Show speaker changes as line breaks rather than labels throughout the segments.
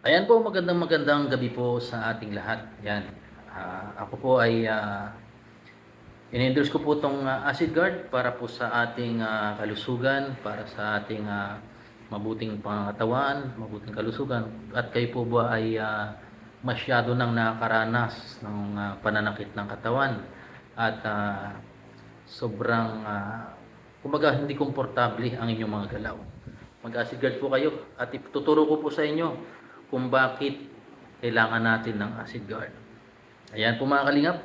Ayan po, magandang gabi po sa ating lahat. Yan. Ako po ay in-endorse ko po itong Acid Guard para po sa ating kalusugan, para sa ating mabuting pangangatawan, mabuting kalusugan. At kayo po ba ay masyado nang nakakaranas ng pananakit ng katawan at sobrang kumbaga hindi komportable ang inyong mga galaw. Mag-acid guard po kayo at ituturo ko po sa inyo kung bakit kailangan natin ng acid guard. Ayan po mga kalingap.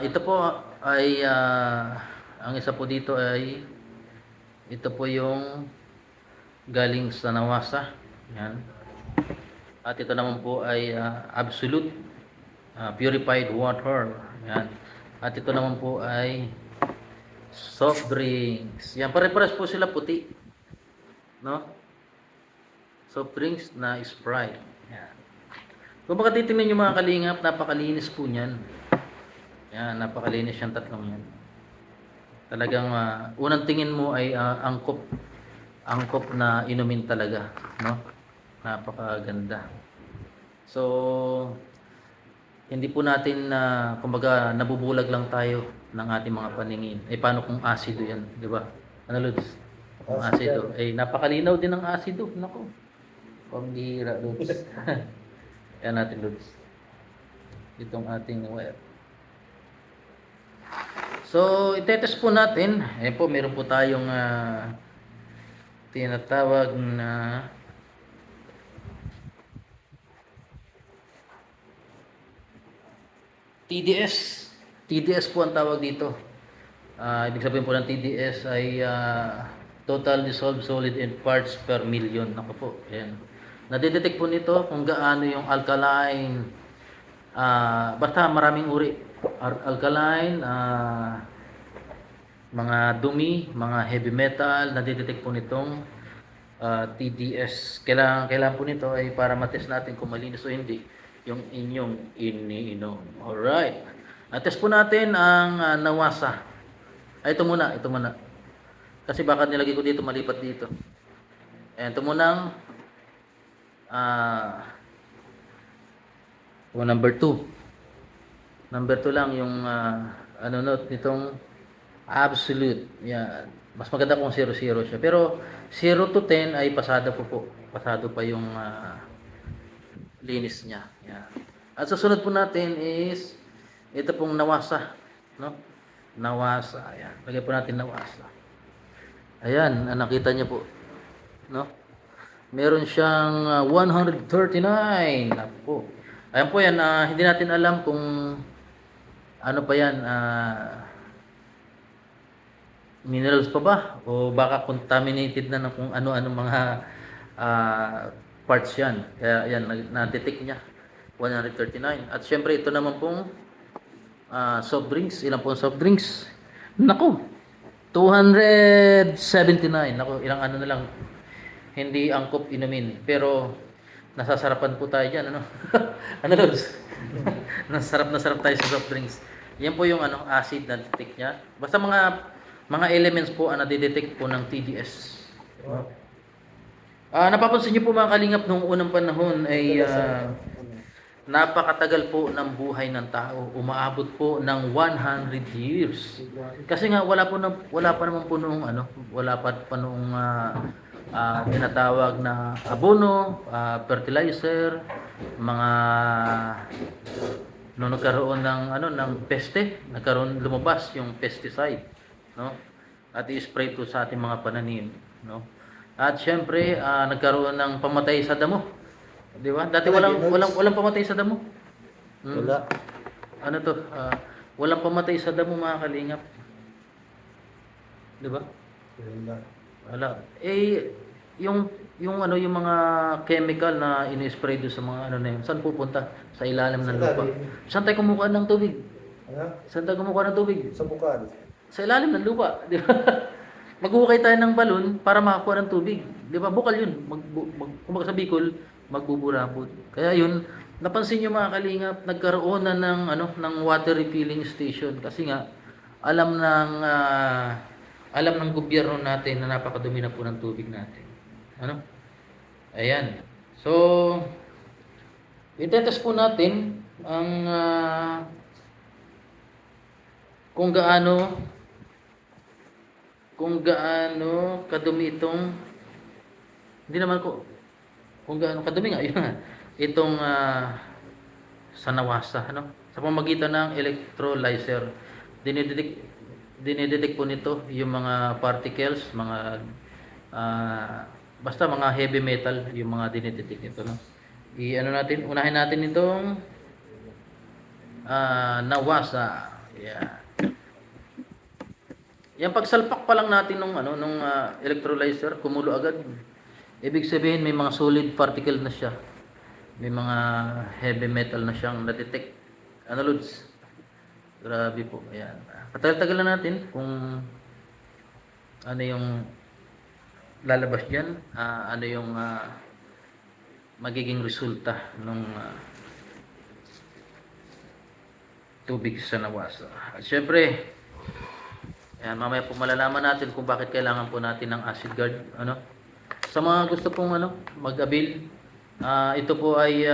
Ito po ay ang isa po dito ay ito po yung galing sa Nawasa. Yan. At ito naman po ay absolute purified water. Yan. At ito naman po ay soft drinks. Yan, pare-pares po sila puti. No? Soft drinks na Sprite. Yan. Kung baka titingnan nyo mga kalingap, napakalinis po niyan. Yan, napakalinis yung tatlong yan. Talagang unang tingin mo ay angkop na inumin talaga, no? Napakaganda. So, hindi po natin kumbaga nabubulag lang tayo ng ating mga paningin. Eh paano kung asido yan, di ba? Ano Lods? Kung asido, eh napakalinaw din ng asido, nako. Pambihira, Lods. Yan natin, Lods. Itong ating wire. So, itetest po natin. Eh po, meron po tayong tinatawag na TDS. TDS po ang tawag dito. Ibig sabihin po ng TDS ay total dissolved solid in parts per million. Ako po, ayan. Nadidetect po nito kung gaano yung alkaline, basta maraming uri. Alkaline, mga dumi, mga heavy metal, nadidetect po nitong TDS. Kailangan po nito ay para matest natin kung malinis o hindi yung inyong iniinom. Alright. Test po natin ang Nawasa. Ito muna. Kasi baka nilagay ko dito, malipat dito. Ayan, ito munang number 2. Number 2 lang yung note nitong absolute. Yan. Mas maganda kung 0-0 siya. Pero 0 to 10 ay pasado po. Pasado pa yung linis niya. Yan. At susunod po natin is ito pong Nawasa, no? Nawasa. Ayan. Lagay po natin Nawasa. Ayan, nakita niyo po, no? Meron siyang 139. Napo. Ayan po yan, hindi natin alam kung ano pa yan, minerals pa ba o baka contaminated na ng kung ano-ano mga parts yan. Kaya yan, na-detect niya 139. At syempre ito naman pong soft drinks. Ilan po soft drinks? Naku, 279. Naku, ilang ano na lang, hindi angkop inumin. Pero nasasarapan po tayo dyan, ano? Ano Lods? Nasarap tayo sa soft drinks. Yan po yung acid na detect niya. Basta mga elements po ang nadidetect po ng TDS. Napapansin niyo po mga kalingap, nung unang panahon ay napakatagal po ng buhay ng tao. Umaabot po ng 100 years. Kasi nga wala pa naman po noong wala pa noong tinatawag na abono, fertilizer, mga nung nagkaroon ng peste, lumabas yung pesticide, no? At i-spray to sa ating mga pananim, no? At syempre, nagkaroon ng pamatay sa damo. 'Di ba? Dati walang pamatay sa damo.
Wala.
Ano to? Walang pamatay sa damo mga kalingap. 'Di ba? Wala. Eh yung mga chemical na ini-spray do sa mga na yun, saan pupunta? Sa ilalim ng lupa. Saan tayo kumukuha ng tubig? Saan tayo kumukuha ng tubig?
Sa bukal.
Sa ilalim ng lupa, di ba? Maghuhukay tayo ng balon para makakuha ng tubig. Di ba? Bukal yun. Kumbaga sa Bicol, magbuburabot. Kaya yun, napansin nyo mga kalingap, nagkaroon na ng water refilling station kasi nga alam ng gobyerno natin na napakadumi na po ng tubig natin. Ano? Ayan. So, itetest po natin ang kung gaano kadumi itong, hindi naman ko kung gaano kadumi nga yun nga, itong sa nawasa, ano, sa pamamagitan ng electrolyzer. Dinidetect dinidetect po nito yung mga particles, mga basta mga heavy metal, yung mga dinidetect nito, no. I-ano natin, unahin natin itong nawasa. Yeah. Yan, pagsalpak pa lang natin nung electrolyzer, kumulo agad. Ibig sabihin may mga solid particle na siya. May mga heavy metal na siyang na-detect. Ano, Lods? Grabe po. Ayan. Patagal-tagal na natin kung ano yung lalabas diyan, ano yung magiging resulta ng tubig sa nawasa. At syempre, ayan, mamaya po malalaman natin kung bakit kailangan po natin ng acid guard, ano. Sa mga gusto pong mag-avail, ito po ay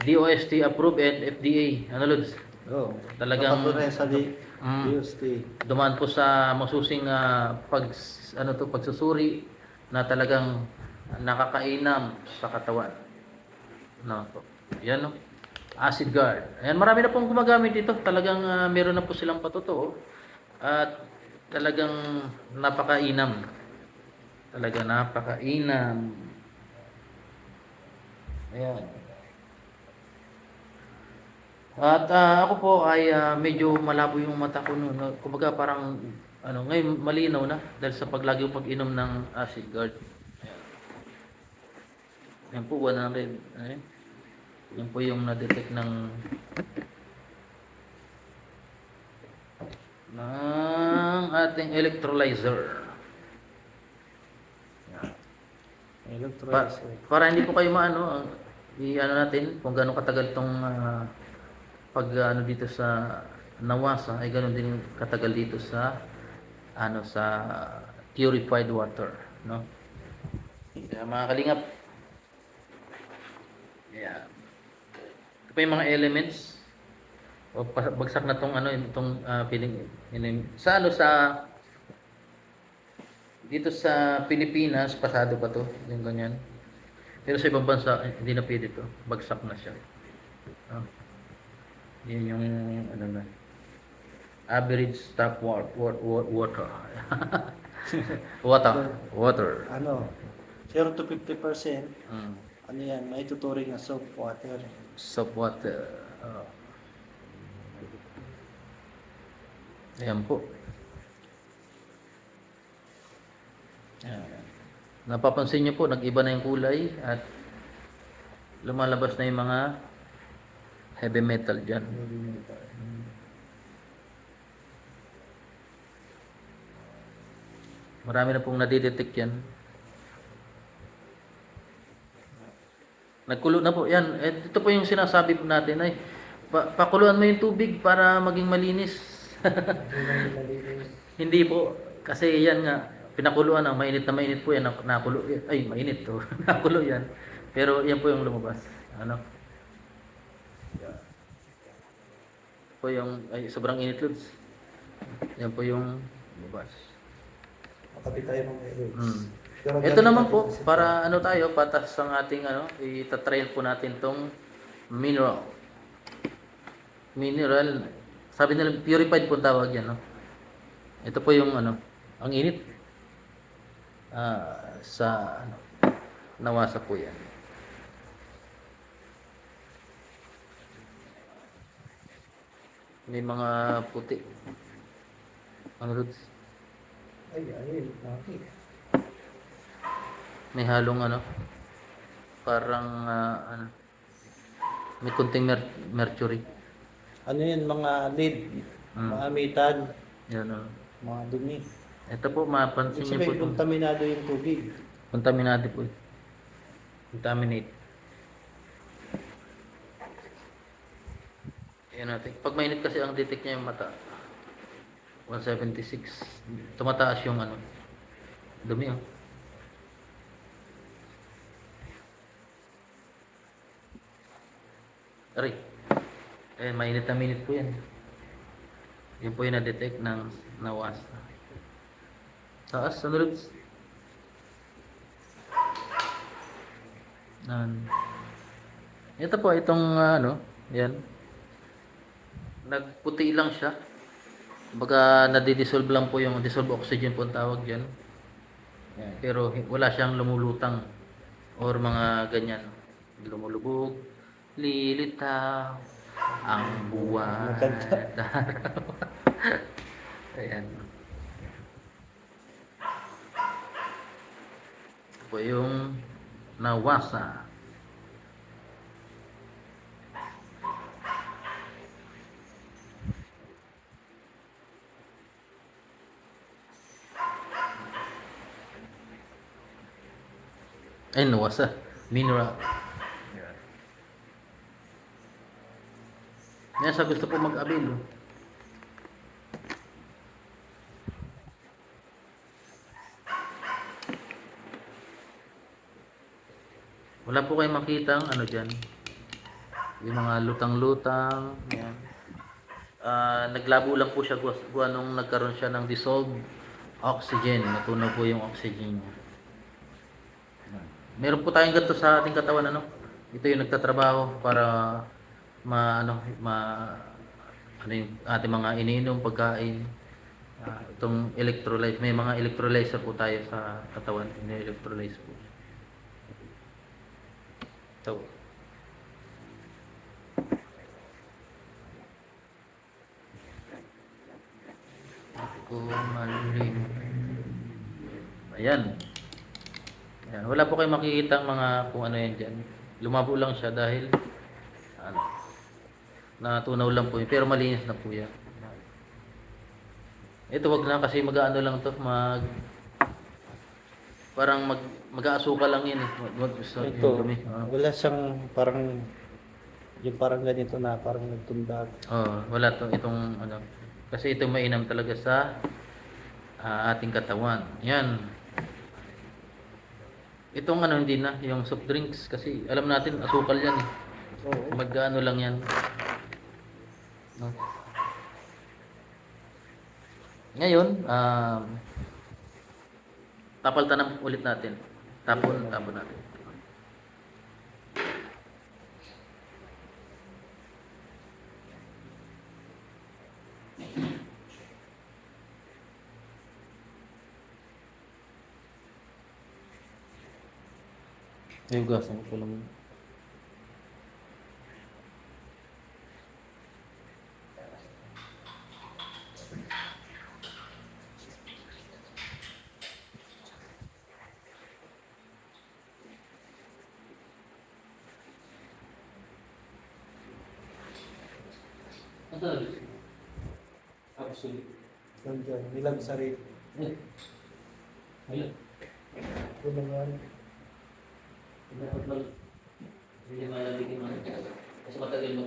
DOST approved and FDA, ano, Lods?
Oh,
Talagang
nakatuloy sa DOST.
dumaan po sa masusing pagsusuri na talagang nakakainam sa katawan. No po. Yan, no. Acid guard. Ayan, marami na pong gumagamit ito. Talagang meron na po silang patotoo at talagang napakainam. Talaga napakainam. Ayan. At ako po ay medyo malabo yung mata ko noon. No? Kumbaga parang ngayon malinaw na dahil sa paglagi yung pag-inom ng acid guard. Yan po 100. Ayan. Yan po yung na-detect ng ating electrolyzer.
Electrolyzer.
Para hindi po kayo i-ano natin kung gaano katagal tong pag dito sa nawasa ay ganoon din katagal dito sa sa purified water, no? Kaya mga kalingap, yeah. Ito pa yung mga elements o bagsak na tong itong piling sa dito sa Pilipinas pasado pa to yung ganyan, pero sa ibang bansa hindi na pwede to, bagsak na siya, no? Yun yung na average stock water water.
Ano, 0 to 50%,
Mm.
ano yan, may tuturing na soap water.
Soap water. Ayan po. Ayan. Napapansin niyo po, nag-iba na yung kulay at lumalabas na yung mga heavy metal dyan. Marami na pong nadidetect yan. Nagkulo na po yan. Ito po yung sinasabi po natin ay pakuluan mo yung tubig para maging malinis. Hindi po. Kasi yan nga, pinakuluan na mainit po yan. Nakulo, ay mainit to. Nakulo yan. Pero yan po yung lumabas. Ano? Ito po yung, ay sobrang init, Lods. Yan po yung lumabas.
Makapit tayo ng
Ito naman po, para tayo, patas ang ating itatrail po natin tong mineral. Mineral, sabi nila purified po tawag yan, no? Ito po yung ang init. Sa nawasa po yan. May mga puti. Lods?
Ay, bakit?
May halong parang may kunting mercury.
Ano yan, mga lead, mga metan,
Yan,
mga dumi.
ito po, mapansin niyo po
Sabihin, kontaminado yung tubig.
Contaminado po. Contaminate. Ayan natin. Pag mainit kasi ang detect niya yung mata. 176. Tumataas yung dumi, oh. Aray. Mainit na minute po yan. Yun po yung na-detect ng nawasa. Taas, ano rin? Ito po, itong yan. Nagputi lang siya. Baga nadi-dissolve lang po yung dissolved oxygen po ang tawag dyan. Yan. Pero wala siyang lumulutang or mga ganyan. Lumulubog, lilitaw, ang buwan.
Maganda.
Ayan. Ito po yung nawasa. Ay, nawasa. Mineral. Yan sa gusto ko mag-avail. Wala po kayong makitang ano dyan. Yung mga lutang-lutang. Yan. Naglabo lang po siya gawa nung nagkaroon siya ng dissolved oxygen. Natunaw po yung oxygen niya. Meron po tayong ganito sa ating katawan, ano? Ito yung nagtatrabaho para ano yung ating mga iniinom, pagkain. Itong electrolyte, may mga electrolyzer po tayo sa katawan, ini-electrolyze po. Ito. Ako maling. Ayan. Ayan. Wala po kayong makikita mga kung ano yan dyan. Lumabo lang siya dahil ano, natunaw lang po yun. Pero malinis na po yan. Ito wag na kasi mag-ano lang to, parang mag-aasuka lang yan eh.
Ito, wala siyang parang yung parang ganito na parang nagtundag.
Wala to itong ano. Kasi ito mainam talaga sa ating katawan. Yan. Itong ano hindi na, yung soft drinks kasi alam natin asukal yan eh.
Oo.
Mag-ano lang yan. No? Ngayon, tapaltan ulit natin. Tapon natin. Yung gasan ko lang. Absolute.
Nandiyan, nilang sarili.
Ayun.
Ito naman.
Dapat lang. Hindi malalagin mo. Kasi matagal mo.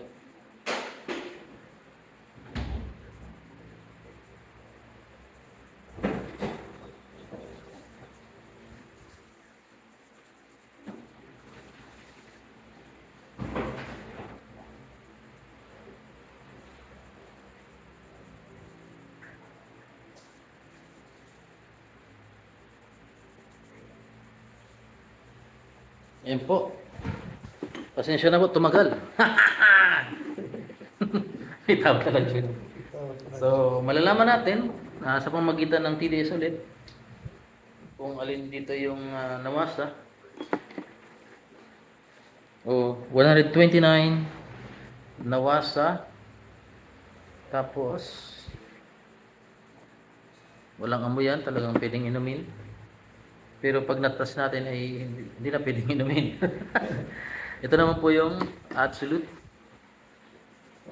Ayan po. Pasensya na po, tumagal. May tawag talaga siya. So, malalaman natin sa pamamagitan ng TDS ulit kung alin dito yung nawasa. 129 nawasa. Tapos walang amoy yan, talagang pwedeng inumin. Pero pag natas natin ay hindi na pwedeng inumin. Ito naman po yung absolute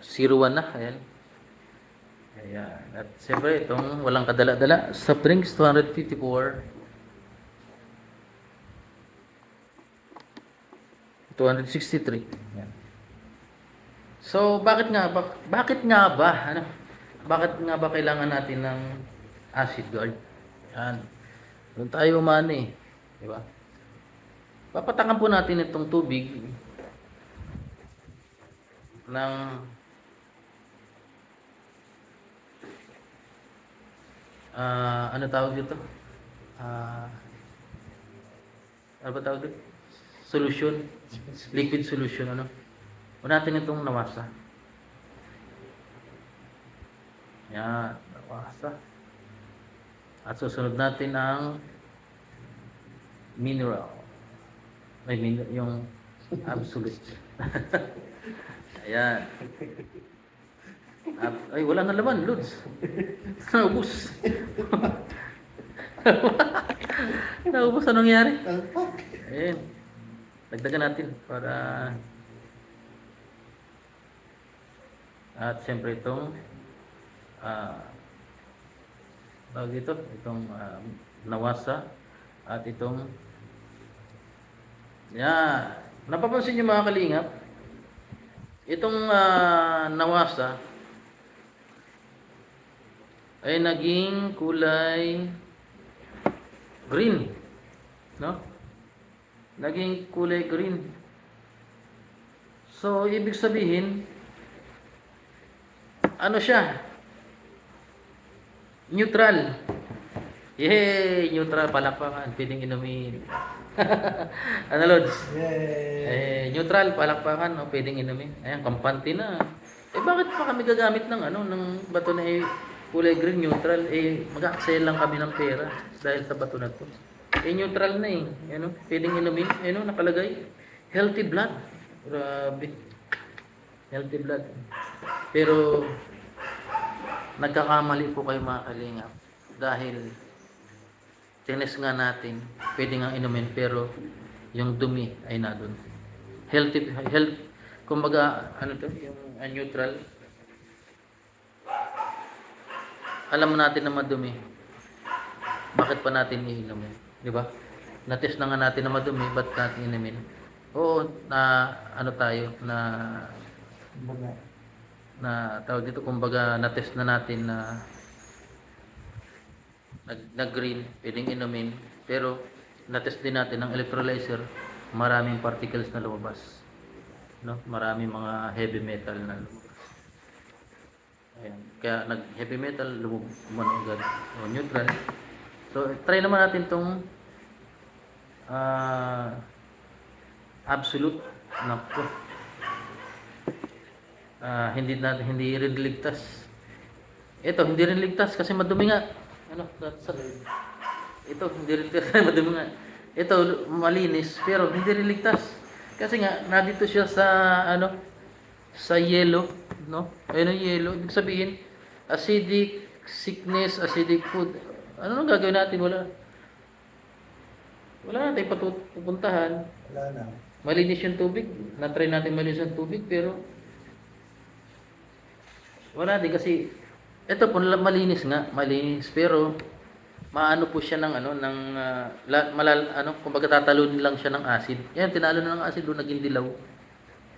01 na. Ayan. Ayan. At siyempre itong walang kadala-dala. Soft drinks 254. 263. Ayan. So bakit nga ba? Ano? Bakit nga ba kailangan natin ng acid guard? Ayan. Doon tayo umano eh. Di ba? Papatakan po natin itong tubig. ng ano tawag dito? Ah, ano ba tawag dito? Solution, liquid solution, ano? Una natin itong nawasa. Yan, nawasa. At susunod natin ang mineral. Yung absolute. Ayan. Ay, wala na laman, Lods. Naubos. Naubos, anong nangyari? Ayan. Dagdagan natin para... At siyempre itong... tawag dito, itong nawasa. At itong... Yan. Napapansin niyo mga kalingap? Itong nawasa ay naging kulay green, no? Naging kulay green. So ibig sabihin ano siya? Neutral. Yay, neutral, palakpakan, pwedeng inumin. Ano, Lods? Neutral, palakpakan, no? Pwedeng inumin. Ayan, kampante na. Bakit pa kami gagamit ng ng bato na kulay green, neutral? Mag-a-excel lang kami ng pera dahil sa bato na to. Neutral na Ano, pwedeng inumin. Ano, nakalagay? Healthy blood. Grabe. Healthy blood. Pero, nagkakamali po kayo mga kalingap. Dahil, tinis nga natin, pwede nga inumin, pero yung dumi ay na doon. Kumbaga, ano to, yung neutral. Alam natin na madumi. Bakit pa natin iinumin? Di ba? Na-test na nga natin na madumi, ba't natin inumin? Oo, tayo, tawag dito, kumbaga, na-test na natin na nag-green, pwedeng inumin, pero na-test din natin ng electrolyzer, maraming particles na lumabas, no? Maraming mga heavy metal na lumabas. Ayan. Kaya nag-heavy metal agad o neutral. So try naman natin tong absolute. Nako. Hindi rin ligtas. Ito hindi rin ligtas kasi madumi nga. Ito hindi rin ligtas madumi nga. Ito malinis pero hindi rin ligtas. Kasi nga nandito siya sa sa yellow, no? Ayun ang yellow. Ibig sabihin acidic sickness, acidic food. Ano nang gagawin natin? Wala na tayong pupuntahan.
Wala na.
Malinis yung tubig. Na-try natin malinis yung tubig pero wala din kasi ito po malinis pero maano po siya ng kumbaga tatalon lang siya ng acid. Yan tinalo na ng acid doon naging dilaw.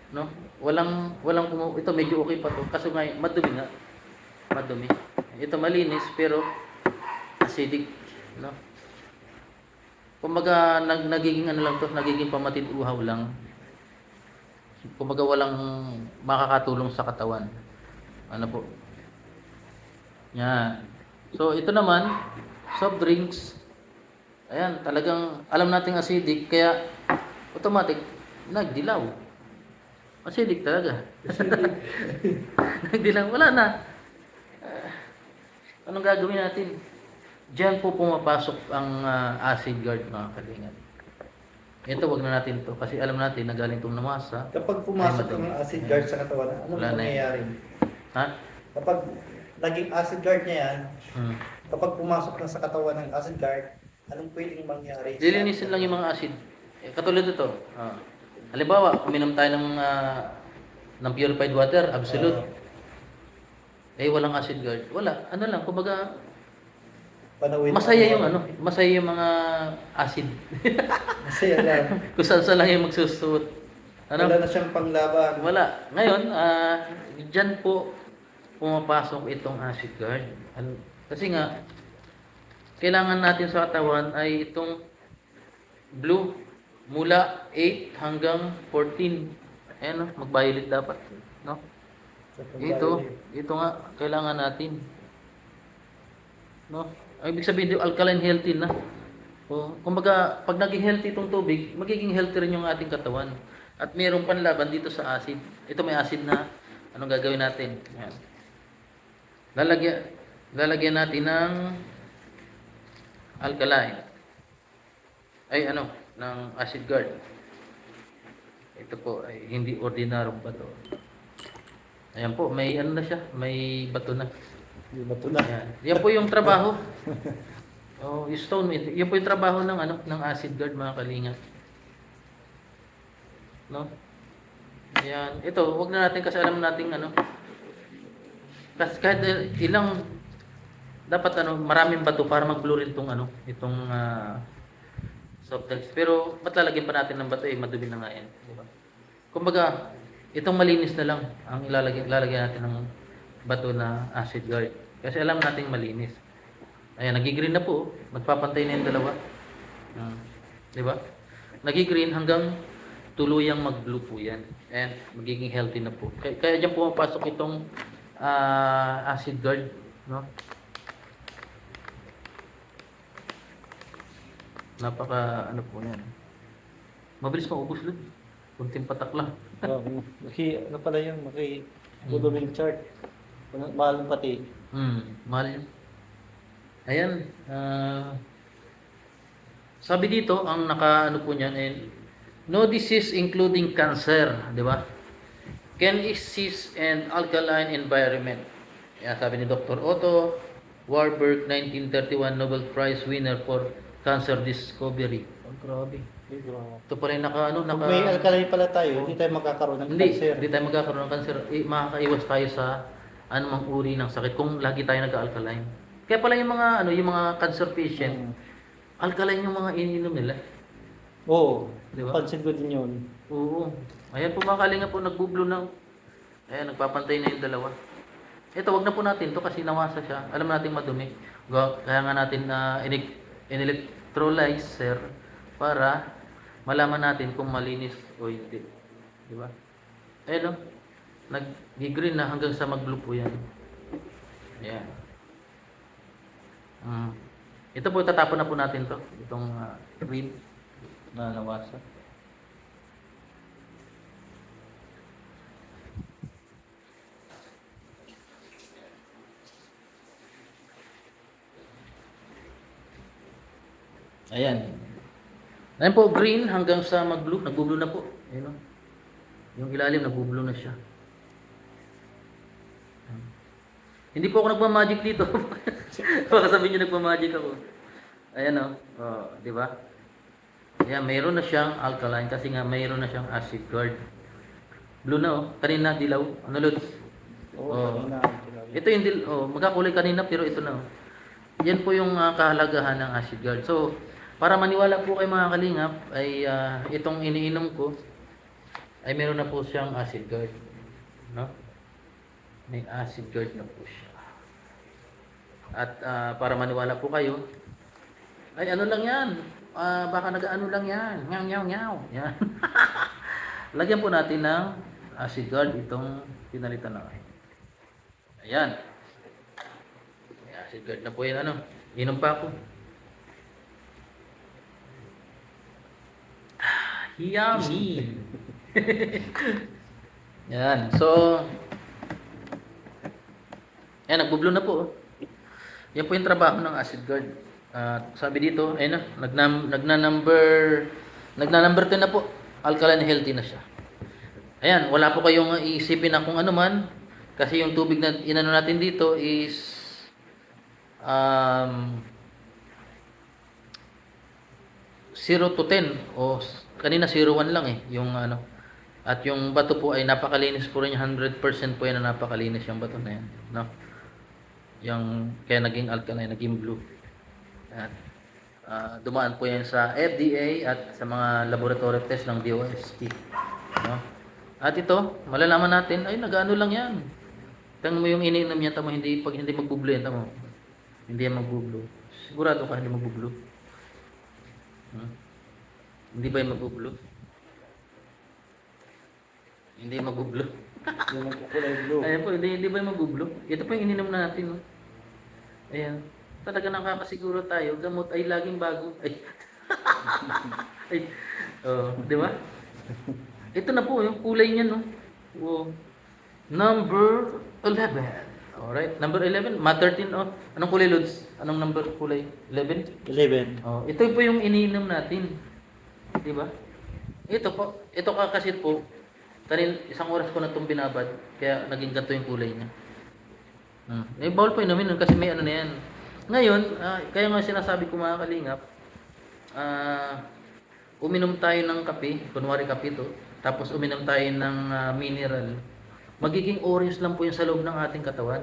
No? Ito medyo okay pa to kasi madumi nga. Madumi. Ito malinis pero acidic, no? Kumbaga nagiging nagiging pamatid uhaw lang. Kumbaga walang makakatulong sa katawan. Ano po? Yan. So ito naman, soft drinks. Ayan, talagang alam nating acidic kaya automatic nagdilaw. Acidic talaga. Nagdilaw, wala na. Anong gagawin natin? Diyan po pumapasok ang acid guard mga kalingan. Ito wag na natin to kasi alam natin na galing itong namasa.
Kapag pumasok ang acid guard sa katawan, ano mangyayari?
Ha?
Kapag naging acid guard niya yan, kapag pumasok na sa katawan ng acid guard, anong pwedeng mangyari?
Lilinisin lang yung mga acid. Katulad ito. Halimbawa, uminom tayo ng purified water, absolute. Walang acid guard. Wala. Ano lang, kumbaga masaya yung mga acid.
Masaya lang.
Kung saan lang yung magsusuot.
Wala na siyang panglaban.
Wala. Ngayon, dyan po pumapasok itong acid guard. Kasi nga, kailangan natin sa katawan ay itong blue mula 8 hanggang 14. Ayan, mag-violet dapat. no?
Sa
Ito,
pagbayo.
ito nga kailangan natin, no? Ay, ibig sabihin yung alkaline healthy na. O, kumbaga, pag naging healthy itong tubig, magiging healthy rin yung ating katawan. At mayroong panlaban dito sa acid. Ito may acid na, anong gagawin natin? Yan. Lalagyan, lalagyan natin ng alkaline. Ay, ano, ng acid guard. Ito po ay hindi ordinaryong bato. Ayan po, may ano na siya, may bato na.
Yung bato na.
Ayan. Yan po yung trabaho. Oh, yung stone, yan po yung trabaho ng ano, ng acid guard mga kalinga. No? Ayan. Ito, wag na natin kasi alam nating ano. Kasi kahit ilang dapat ano, maraming bato para mag-blue rin itong ano, itong soft drinks. Pero ba't lalagyan pa natin ng bato madumi na nga yan, di ba? Kumbaga, itong malinis na lang ang lalagyan natin ng bato na acid guard. Kasi alam nating malinis. Ayan, nagi-green na po. Magpapantay na yung dalawa. Di ba? Nagi-green hanggang tuluyang mag-blue po yan. And magiging healthy na po. Kaya dyan pumapasok itong acid guard. No? Napaka ano po yan. Mabilis maubos lang. Kunting patak lang.
Ano pala yun, Goodwill chart. Mahal pati.
Mahal yun. Ayan. Sabi dito, ang naka ano po niyan, no disease including cancer, di ba? Can exist in alkaline environment. Yan, sabi ni Dr. Otto Warburg, 1931 Nobel Prize winner for cancer discovery. Oh, grabe. Ito pala yung
Kung may alkaline pala tayo, hindi tayo magkakaroon ng cancer.
Hindi tayo magkakaroon ng cancer. Makakaiwas tayo sa anumang uri ng sakit kung lagi tayo nag-alkaline. Kaya pala yung mga yung mga cancer patient, alkaline yung mga iniinom nila.
Oo.
Di ba?
Pansin ko din yun.
Oo. Ayan po mga kalinga po, nagbublo ng, ayan, nagpapantay na yung dalawa. Ito, wag na po natin to kasi nawasa siya. Alam natin madumi. Kaya nga natin na in-electrolyzer para malaman natin kung malinis o hindi. Di ba? Ayan o. Nag-green na hanggang sa mag-blue po yan. Ayan. Ito po, tatapon na po natin to. Itong green na nawasa. Ayan. Ayan po, green hanggang sa mag-blue. Nag-blue na po. Ayan o. Yung ilalim, nag-blue na siya. Hindi po ako nagmamagic dito. Baka sabihin nyo nagmamagic ako. Ayan o. Oh, di ba? Ayan, mayroon na siyang alkaline kasi nga mayroon na siyang acid guard. Blue na o. Kanina dilaw. Ano Lods?
Oo, kanina.
Ito yung magkakulay kanina pero ito na o. Yan po yung kahalagahan ng acid guard. So, para maniwala po kayo mga kalingap, ay itong iniinom ko ay meron na po siyang acid guard. No? May acid guard na po siya. At para maniwala po kayo, ay ano lang yan, baka nag-ano lang yan, nyaw nyaw nyaw. Yan. Lagyan po natin ng acid guard itong pinalitan na. Ayan. May acid guard na po yan, ano. Inom pa ako. Yummy. Yan. So, yan, nagbo-blue na po. Yan po yung trabaho ng acid guard. Sabi dito, ayun na, nagna-number 10 na po. Alkaline healthy na siya. Ayan, wala po kayong iisipin na kung ano man. Kasi yung tubig na inano natin dito is 0 to 10 o kanina 0-1 lang yung ano. At yung bato po ay napakalinis po rin, 100% po yan na napakalinis yung bato na yan, no? Yung kaya naging alkaline, naging blue. At dumaan po yan sa FDA at sa mga laboratory test ng DOST, no? At ito, malalaman natin ay nag-ano lang yan. Tingnan mo yung iniinom niya, tamo hindi magbo-blue yan, tamo. Hindi yan magbo-blue. Sigurado ka hindi magbo-blue. Hindi ba yan magbo-blue? Hindi magbo-blue.
Yung kulay blue.
Ayan po, hindi ba yung magbublo? Ito po yung ininom natin. No? Ayan. Talaga nakakasiguro tayo, gamot ay laging bago. Ay. Ay. Oh, di ba? Ito na po yung kulay niya, no? Oh. Number 11. Alright, number 11, Ma 13, oh. Anong kulay, Lods? Anong number kulay? 11?
11.
Oh, ito po yung iniinom natin. Di ba? Ito po, ito kasi po, isang oras ko na itong binabad, kaya naging ganito yung kulay niya. Bawal po inumin nun kasi may ano na yan. Ngayon, kaya nga sinasabi ko mga kalingap, uminom tayo ng kape, kunwari kape to, tapos uminom tayo ng mineral, magiging orange lang po yung sa loob ng ating katawan.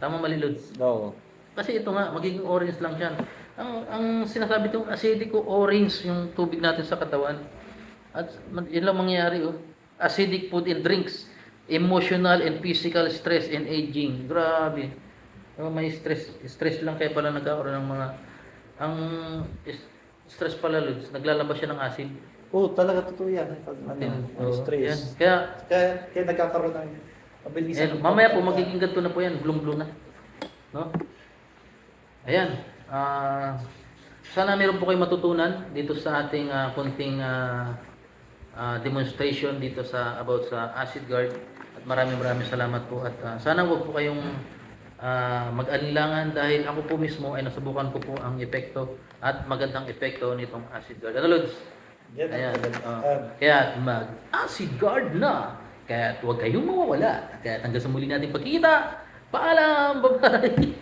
Tama, mali, Lods?
Oo.
Kasi ito nga, magiging orange lang siya. Ang sinasabi itong acidic o orange yung tubig natin sa katawan. At yun lang mangyayari, oh. Acidic food and drinks, emotional and physical stress and aging. Grabe. May stress lang kaya pala nagkakaroon ng mga, ang stress pala, Lods, naglalabas siya ng acid.
Oo, talaga totoo yan. Pag
Oo,
stress.
yan. Kaya,
Kaya nagkakaroon ng mabilisan.
mamaya po magiging ganito na po yan, blue na. No? Ayan. Sana meron po kayo matutunan dito sa ating konting demonstration dito about sa acid guard. At maraming salamat po. At sana wag po kayong mag-alinlangan dahil ako po mismo ay nasubukan ko po ang epekto at magandang epekto nitong acid guard. Ano, Lods?
Yan,
Ayan.
talaga.
Kaya mag-acid guard na. Kaya huwag kayong mawawala. Kaya hanggang sa muli natin pagkita. Paalam! Bye-bye!